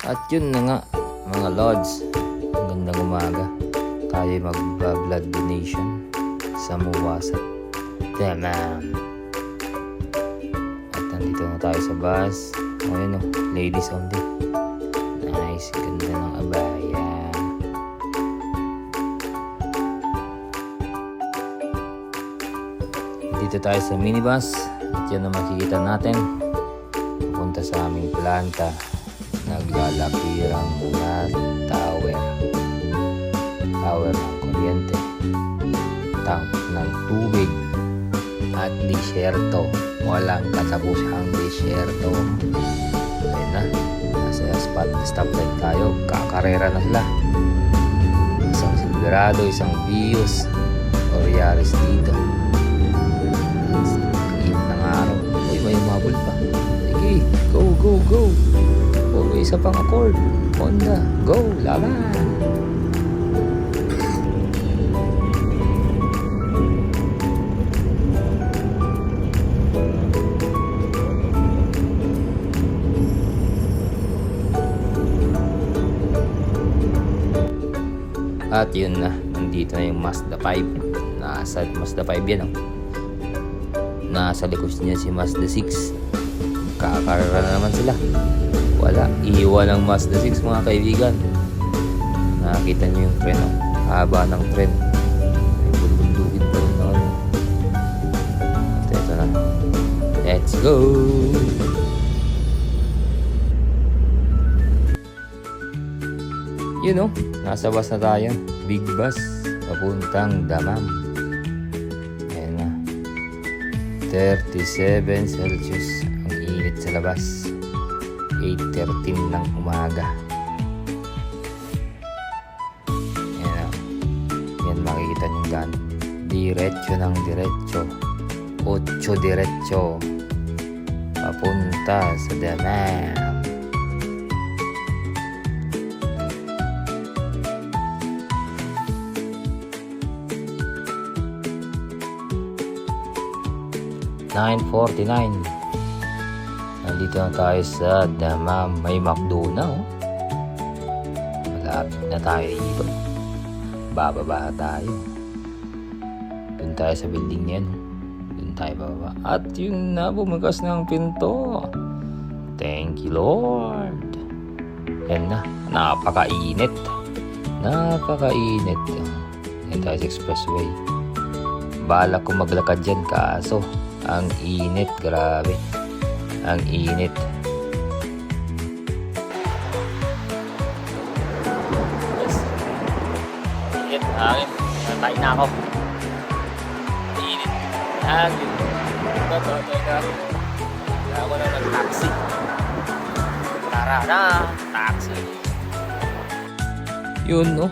At yun na nga mga Lods, magandang umaga. Tayo mag-blood donation sa Muwasat. Tamam. At nandito na tayo sa bus. O yun o, ladies only. Nice, ganda ng abaya. Dito tayo sa minibus. At yan na makikita natin. Pupunta sa aming planta. Naglalakirang mga tower ng kuryente, tank ng tubig at disyerto. Walang katapusang disyerto. Ayun na, nasa stoplight tayo. Kakarera na sila. Isang Silverado, isang Vios o Yaris dito. Ang init ng araw. Uy, may umabol pa. Sige, go. O, isa pang Accord. Honda, go, laban! At yun na, nandito na yung Mazda 5. Nasa Mazda 5 yan, oh. Nasa likod niya si Mazda 6. Kakarera na naman sila. Wala, iiwan ang Mazda 6 mga kaibigan. Nakakita nyo yung tren, oh. Haba ng tren. May bulbundugin pa rin na ano. At ito na, let's go! Yun, oh, nasa bus na tayo. Big bus papuntang Damam. Ayan na, 37 Celsius ang init sa labas. 8:13 ng umaga. Ayan, yan makikita nyo dyan. Diretso ng diretso. 8 diretso papunta sa Damam. $9.49. Nandito na tayo sa Damam. May McDo na, oh. Malapit na tayo dito. Bababa tayo. Doon tayo sa building yan. Doon tayo bababa. At yun na, bumukas ng pinto. Thank you, Lord. Yan na. Napakainit. Yan tayo sa expressway. Balak ko maglakad dyan, kaso ang init, grabe. Ang init. Yes. Init, hangin. Natay na ako. Init. Hangin. Teka. Kaya ako na nag-taxi. Tara na. Taxi. Yun, no?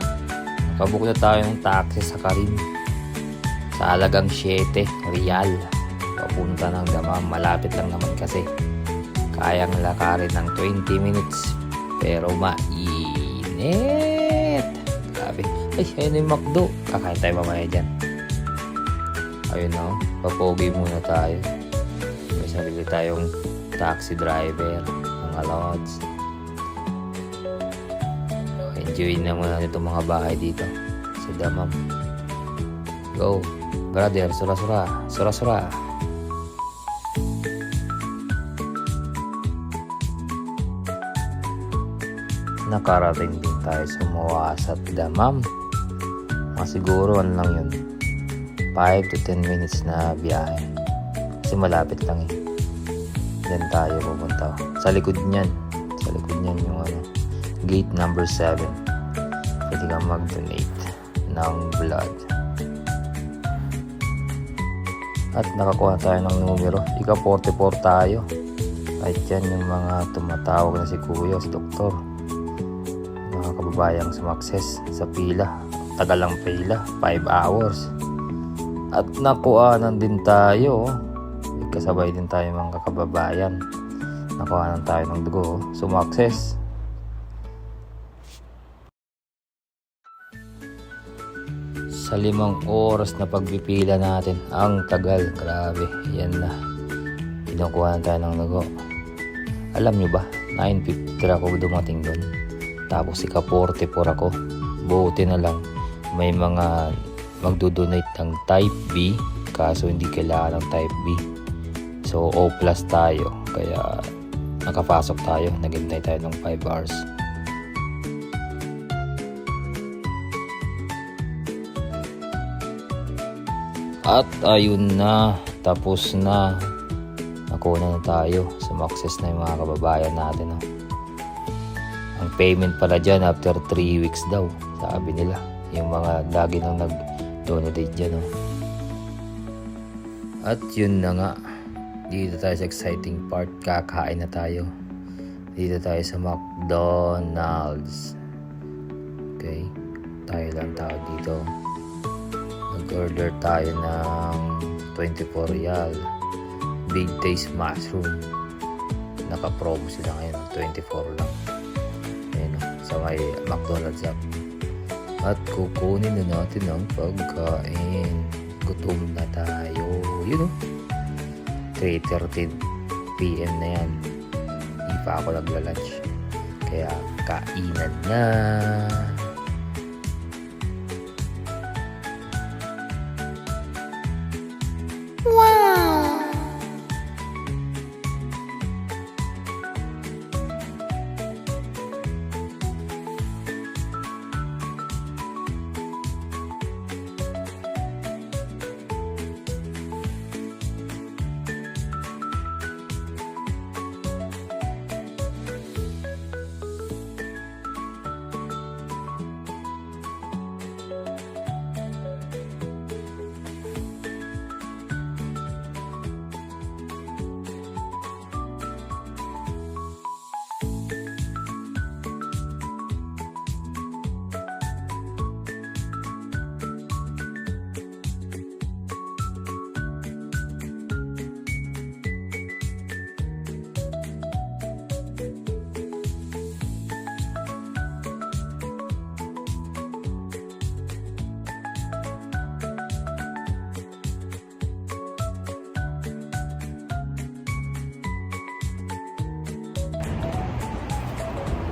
Nakabook na tayo ng taxi sa Karim. Sa halagang 7 Real. Papunta ng Damam. Malapit lang naman kasi. Kayang lakarin ng 20 minutes. Pero mainit. Grabe. Ay, ayun yung McDo. Kakain tayo mamaya dyan. Ayun na, papogi muna tayo. May sarili tayong taxi driver. Mga Lods. Enjoy na muna itong mga bahay dito sa Damam. Go, brother. Sura. Nakarating din tayo sa Muwasat Damam. Siguro ano lang yun, 5 to 10 minutes na biyahe. Kasi malapit lang eh. Yan tayo pupunta. Sa likod niyan yung gate number 7. Pwede kang mag-donate ng blood. At nakakuha tayo ng numero. Ika 44 tayo. At yan yung mga tumatawag na si Kuya, si Doktor. Mga kababayang sumakses sa pila. Tagal lang pila, 5 hours. At nakuhanan din tayo. Kasabay din tayo mga kababayan. Nakuhanan tayo ng dugo. Sumakses. Sa 5 oras na pagpipila natin, ang tagal, grabe, yan na, kinukuha tayo ng dugo. Alam nyo ba, 9:50 ako dumating doon. Tapos ika 44 ako. Buti na lang may mga magdodonate ng type B, kaso hindi kailangan ng type B. So O plus tayo, kaya nakapasok tayo, naghintay tayo ng 5 hours. At ayun na, tapos na. Nakuha na tayo. Sumakses na yung mga kababayan natin. Oh. Ang payment pala dyan after 3 weeks daw, sabi nila. Yung mga lagi nang nag-donate dyan. Oh. At yun na nga. Dito tayo sa exciting part. Kakain na tayo. Dito tayo sa McDonald's. Okay. Tayo lang tao dito. Nag-order tayo ng 24 real. Big Taste Mushroom. Naka-promo sila ngayon. 24 lang. Ayan o. Sa may McDonald's app. At kukunin na natin ang pagkain. Gutom na tayo. Yun o. 3:30 PM na yan. Di pa ako nagla-lunch. Kaya kainan na.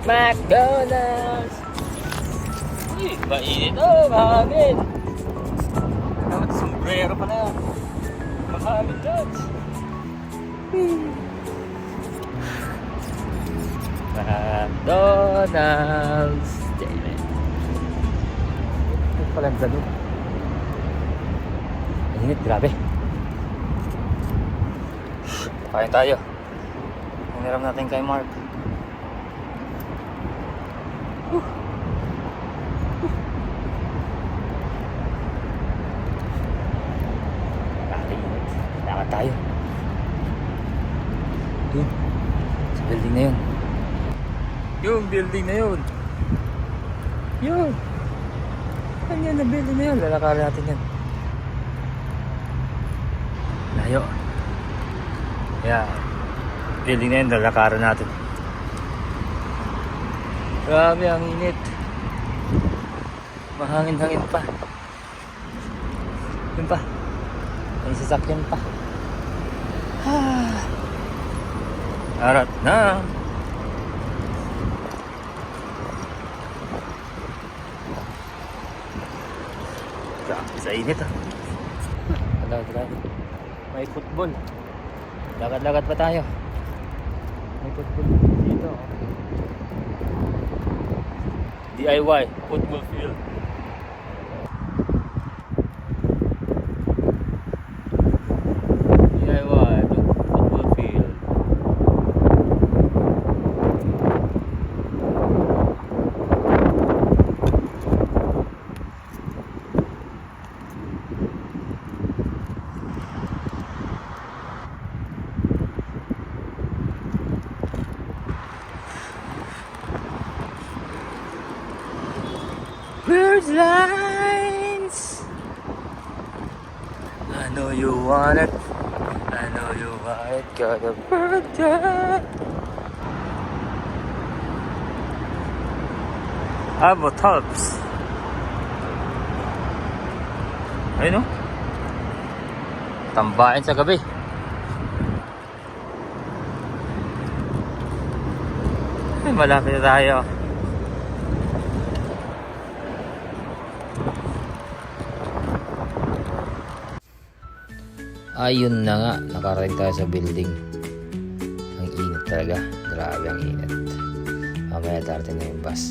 McDonald's! Uy, mainit oh, mahangin! Dapat sombrero pa na yan. Mahangin lunch! McDonald's! Damn it! Ito palang ganun. Mainit, grabe. Kain tayo. Hiniram natin kay Mark. Lakad tayo. Dun. Sa building na yun. Yung building na yun. Yun. Ano yan na building na yun? Lalakarin natin yan. Layo. Yeah. Building na yun. Lalakarin natin. Grabe ang init. Mahangin-hangin pa. Yun pa. May sasakyan pa. Arat na. Grabe sa init ah. Lagad. May football. Lagad-lagad pa tayo. May football dito. DIY football field. DIY football field. Birds lines. I know you want it. I know you want it. Got a birthday. Abo tops. Ayun o. Tambahin sa gabi. Malapit na tayo. Ayun na nga, nakarating tayo sa building. Ang init talaga. Grabe ang init. Mamaya darating na yung bus.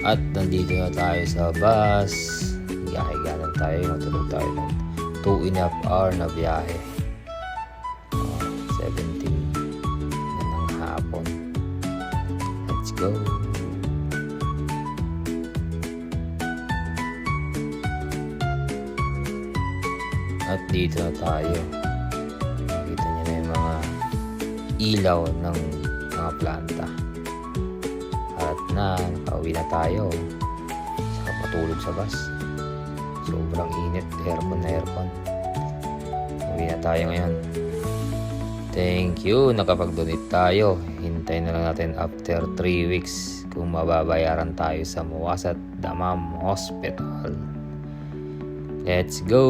At nandito na tayo sa bus. Higa-higa lang tayo. Matulog tayo ng 2.5 hour na biyahe. 17 na ng hapon. Let's go. At dito na tayo. Nakita nyo na yung mga ilaw ng mga planta. At nakauwi na tayo. Saka matulog sa bus. Sobrang init. Aircon na aircon. Uwi na tayo ngayon. Thank you. Nakapag-donate tayo. Hintayin na lang natin after 3 weeks kung mababayaran tayo sa Muwasat Damam Hospital. Let's go!